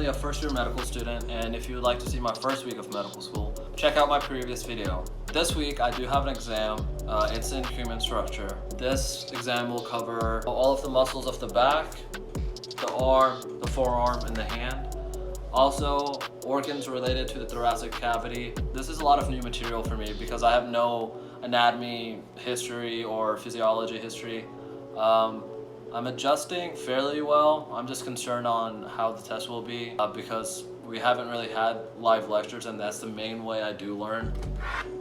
currently a first-year medical student, and if you would like to see my first week of medical school, check out my previous video. This week I do have an exam. It's in human structure. This exam will cover all of the muscles of the back, the arm, the forearm, and the hand. Also, organs related to the thoracic cavity. This is a lot of new material for me because I have no anatomy history or physiology history. I'm adjusting fairly well. I'm just concerned on how the test will be because we haven't really had live lectures, and that's the main way I do learn.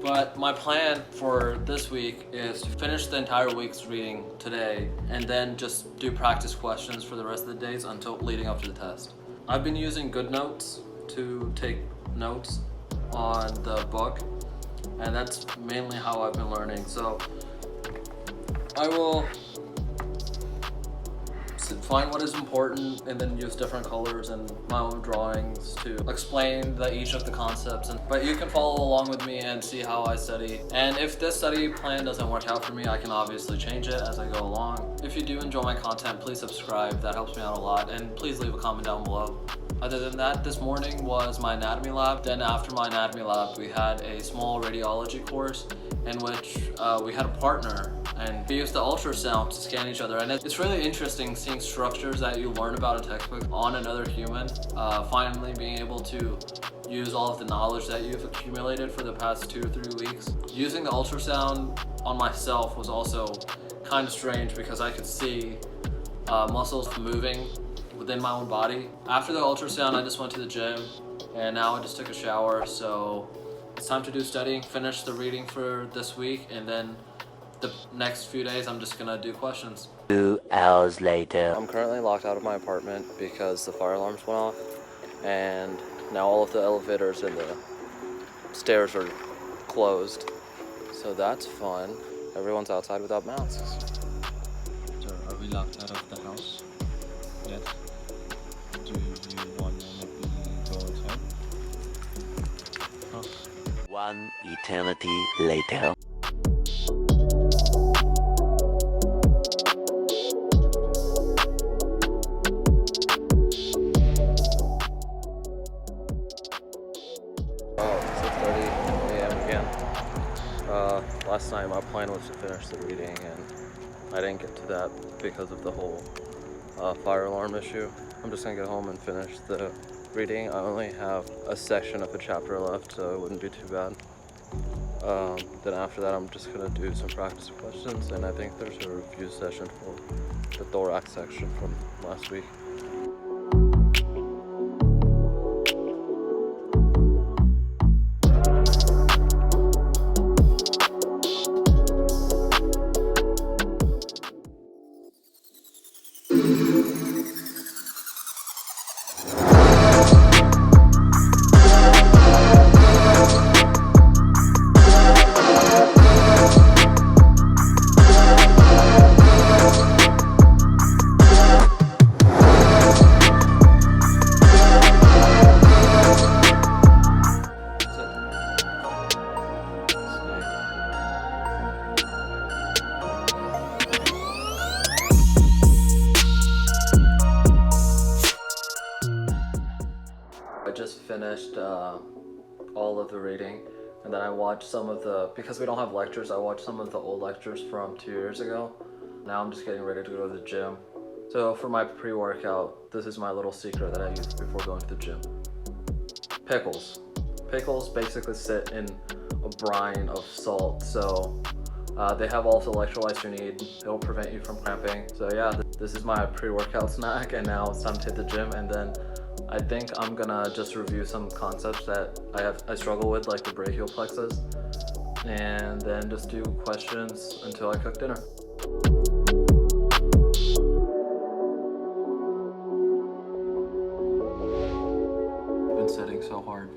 But my plan for this week is to finish the entire week's reading today and then just do practice questions for the rest of the days until leading up to the test. I've been using GoodNotes to take notes on the book, and that's mainly how I've been learning. So I will find what is important and then use different colors and my own drawings to explain each of the concepts. But you can follow along with me and see how I study. And if this study plan doesn't work out for me, I can obviously change it as I go along. If you do enjoy my content, please subscribe. That helps me out a lot. And please leave a comment down below. Other than that, this morning was my anatomy lab. Then after my anatomy lab, we had a small radiology course in which we had a partner, and we used the ultrasound to scan each other. And it's really interesting seeing structures that you learn about in textbook on another human, finally being able to use all of the knowledge that you've accumulated for the past 2 or 3 weeks. Using the ultrasound on myself was also kind of strange because I could see muscles moving within my own body. After the ultrasound, I just went to the gym, and now I just took a shower. So it's time to do studying, finish the reading for this week, and then the next few days I'm just gonna do questions. 2 hours later. I'm currently locked out of my apartment because the fire alarms went off, and now all of the elevators and the stairs are closed. So that's fun. Everyone's outside without masks. So are we locked out of the house? Yes. Do you want to maybe go inside? Huh? 1 eternity later. Oh, 6:30 a.m. again. Last night my plan was to finish the reading, and I didn't get to that because of the whole fire alarm issue. I'm just gonna get home and finish the reading. I only have a section of a chapter left, so it wouldn't be too bad. Then after that, I'm just gonna do some practice questions, and I think there's a review session for the thorax section from last week. I just finished all of the reading, and then I watched some of because we don't have lectures, I watched some of the old lectures from 2 years ago. Now I'm just getting ready to go to the gym. So for my pre-workout, this is my little secret that I use before going to the gym. Pickles. Pickles basically sit in a brine of salt, so they have all the electrolytes you need. It'll prevent you from cramping. So yeah, this is my pre-workout snack, and now it's time to hit the gym. And then I think I'm gonna just review some concepts that I struggle with, like the brachial plexus, and then just do questions until I cook dinner. I've been studying so hard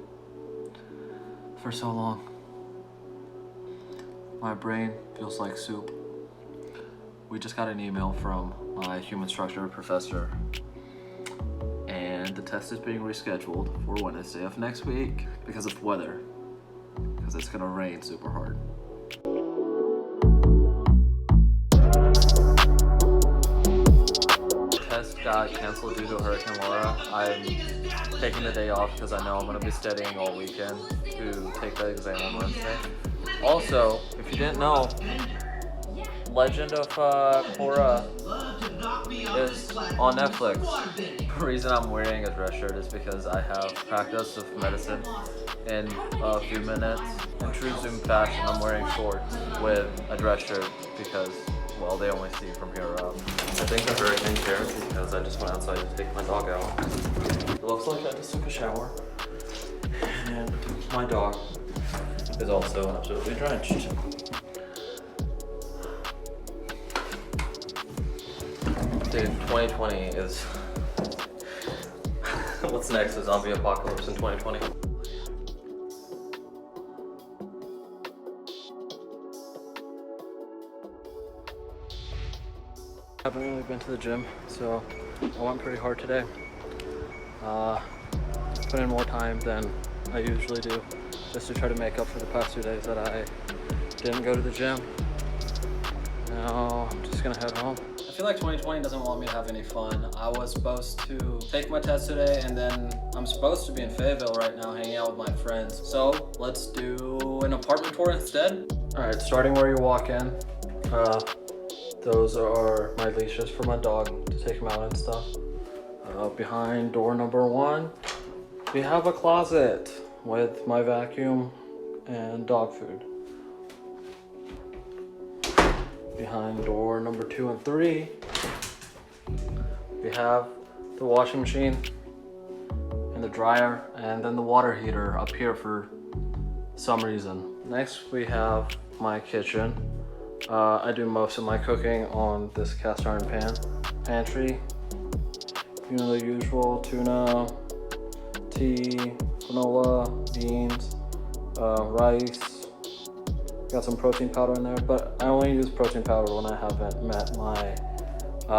for so long. My brain feels like soup. We just got an email from my human structure professor, and the test is being rescheduled for Wednesday of next week because of weather, because it's gonna rain super hard. The test got canceled due to Hurricane Laura. I'm taking the day off because I know I'm going to be studying all weekend to take the exam on Wednesday. Also, if you didn't know, Legend of Korra is on Netflix. The reason I'm wearing a dress shirt is because I have practice of medicine in a few minutes. In true Zoom fashion, I'm wearing shorts with a dress shirt because, well, they only see from here up. I think the hurricane cares because I just went outside to take my dog out. It looks like I just took a shower. And my dog is also absolutely drenched. Dude, 2020 is... What's next? A zombie apocalypse in 2020. I haven't really been to the gym, so I went pretty hard today. Put in more time than I usually do, just to try to make up for the past 2 days that I didn't go to the gym. Now I'm just gonna head home. I feel like 2020 doesn't want me to have any fun. I was supposed to take my test today, and then I'm supposed to be in Fayetteville right now hanging out with my friends. So let's do an apartment tour instead. All right, starting where you walk in. Those are my leashes for my dog to take him out and stuff. Behind door number 1, we have a closet with my vacuum and dog food. Behind door number 2 and 3, we have the washing machine and the dryer, and then the water heater up here for some reason. Next, we have my kitchen. I do most of my cooking on this cast iron pan. Pantry, you know, the usual tuna, tea, granola, beans, rice. Got some protein powder in there, but I only use protein powder when I haven't met my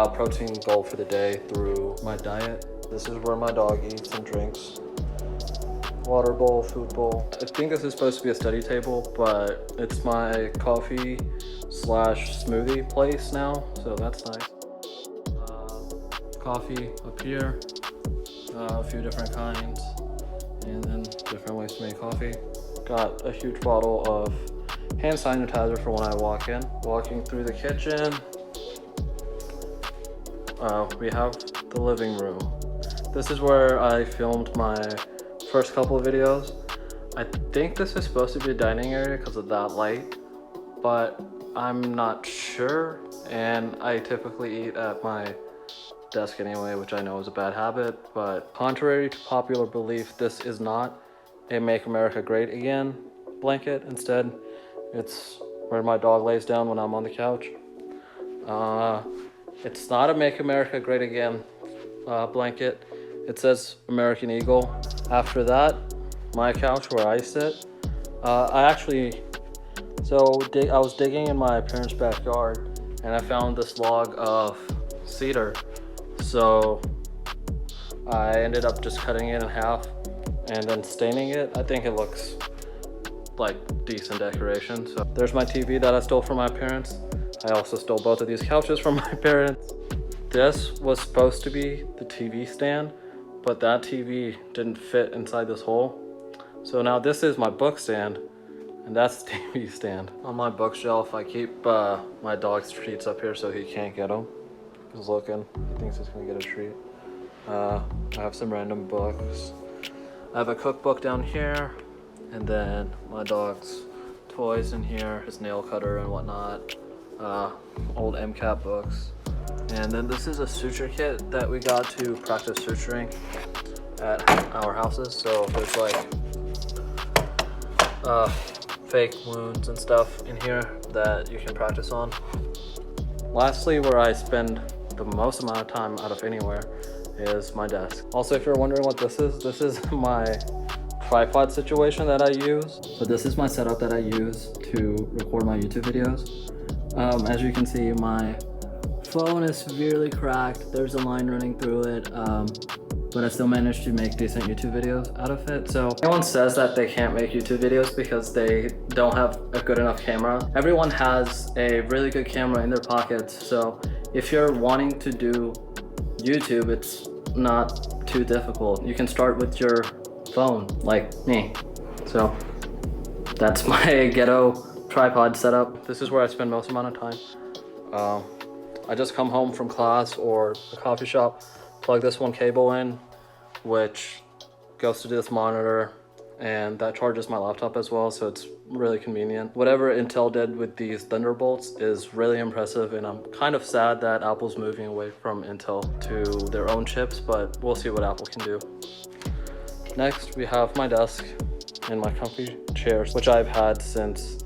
protein goal for the day through my diet. This is where my dog eats and drinks. Water bowl, food bowl. I think this is supposed to be a study table, but it's my coffee slash smoothie place now, so that's nice. Coffee up here, a few different kinds, and then different ways to make coffee. Got a huge bottle of hand sanitizer for when I walk in. Walking through the kitchen, we have the living room. This is where I filmed my first couple of videos. I think this is supposed to be a dining area because of that light, but I'm not sure, and I typically eat at my desk anyway, which I know is a bad habit, but contrary to popular belief, this is not a Make America Great Again blanket. Instead, it's where my dog lays down when I'm on the couch. It's not a Make America Great Again blanket. It says American Eagle. After that, my couch where I sit. I was digging in my parents' backyard and I found this log of cedar. So I ended up just cutting it in half and then staining it. I think it looks like decent decoration. So there's my TV that I stole from my parents. I also stole both of these couches from my parents. This was supposed to be the TV stand, but that TV didn't fit inside this hole. So now this is my book stand, and that's the TV stand. On my bookshelf, I keep my dog's treats up here so he can't get them. He's looking, he thinks he's gonna get a treat. I have some random books. I have a cookbook down here, and then my dog's toys in here, his nail cutter and whatnot, old MCAT books. And then this is a suture kit that we got to practice suturing at our houses. So there's like fake wounds and stuff in here that you can practice on. Lastly, where I spend the most amount of time out of anywhere is my desk. Also, if you're wondering what this is my tripod situation that I use. So this is my setup that I use to record my YouTube videos. As you can see, my phone is severely cracked. There's a line running through it, but I still managed to make decent YouTube videos out of it. So everyone says that they can't make YouTube videos because they don't have a good enough camera. Everyone has a really good camera in their pockets. So if you're wanting to do YouTube, it's not too difficult. You can start with your phone, like me. So that's my ghetto tripod setup. This is where I spend most amount of time. I just come home from class or a coffee shop, plug this one cable in, which goes to this monitor, and that charges my laptop as well, so it's really convenient. Whatever Intel did with these Thunderbolts is really impressive, and I'm kind of sad that Apple's moving away from Intel to their own chips, but we'll see what Apple can do. Next, we have my desk and my comfy chairs, which I've had since,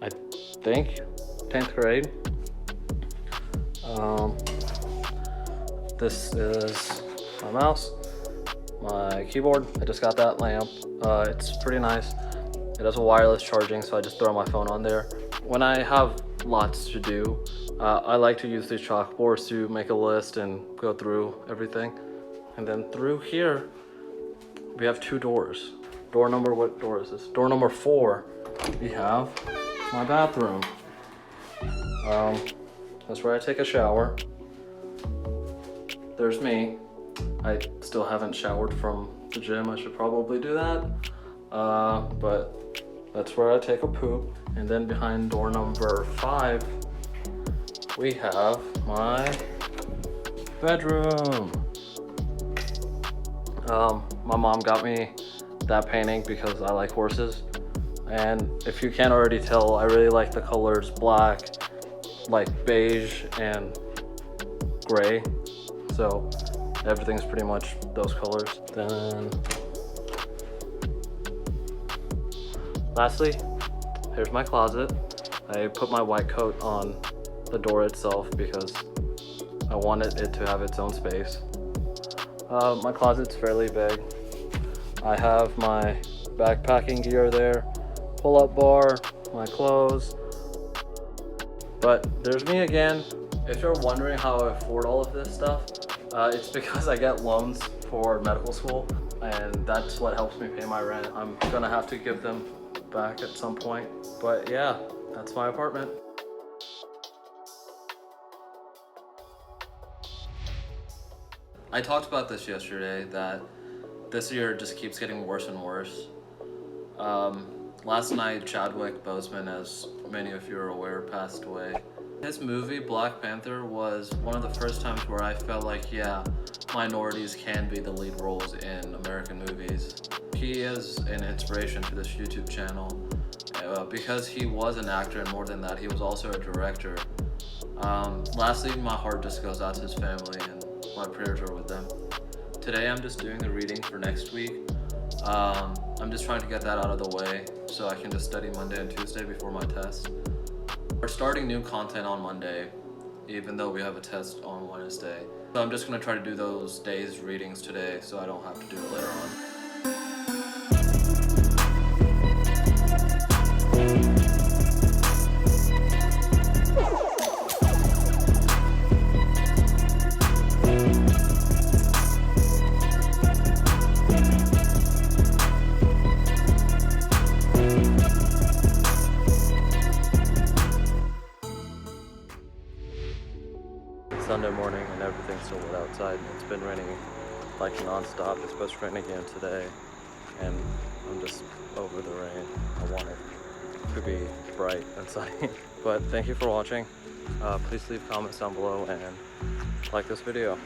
I think, 10th grade. This is my mouse, my keyboard. I just got that lamp. It's pretty nice. It has a wireless charging, so I just throw my phone on there. When I have lots to do, I like to use these chalkboards to make a list and go through everything. And then through here, we have two doors. What door is this? Door number 4, we have my bathroom. That's where I take a shower. There's me. I still haven't showered from the gym. I should probably do that. But that's where I take a poop. And then behind door number 5, we have my bedroom. My mom got me that painting because I like horses. And if you can't already tell, I really like the colors black, like beige and gray. So everything's pretty much those colors. Then lastly, here's my closet. I put my white coat on the door itself because I wanted it to have its own space. My closet's fairly big. I have my backpacking gear there, pull-up bar, my clothes. But there's me again. If you're wondering how I afford all of this stuff, it's because I get loans for medical school, and that's what helps me pay my rent. I'm gonna have to give them back at some point. But yeah, that's my apartment. I talked about this yesterday, that this year just keeps getting worse and worse. Last night, Chadwick Boseman, as many of you are aware, passed away. His movie, Black Panther, was one of the first times where I felt like, yeah, minorities can be the lead roles in American movies. He is an inspiration to this YouTube channel because he was an actor, and more than that, he was also a director. Lastly, my heart just goes out to his family, and my prayers are with them. Today, I'm just doing the reading for next week. I'm just trying to get that out of the way so I can just study Monday and Tuesday before my test. We're starting new content on Monday, even though we have a test on Wednesday. So I'm just gonna try to do those days' readings today so I don't have to do it later on. Sunday morning and everything's still wet outside. It's been raining like non-stop. It's supposed to rain again today, and I'm just over the rain. I want it to be bright and sunny. But thank you for watching. Please leave comments down below and like this video.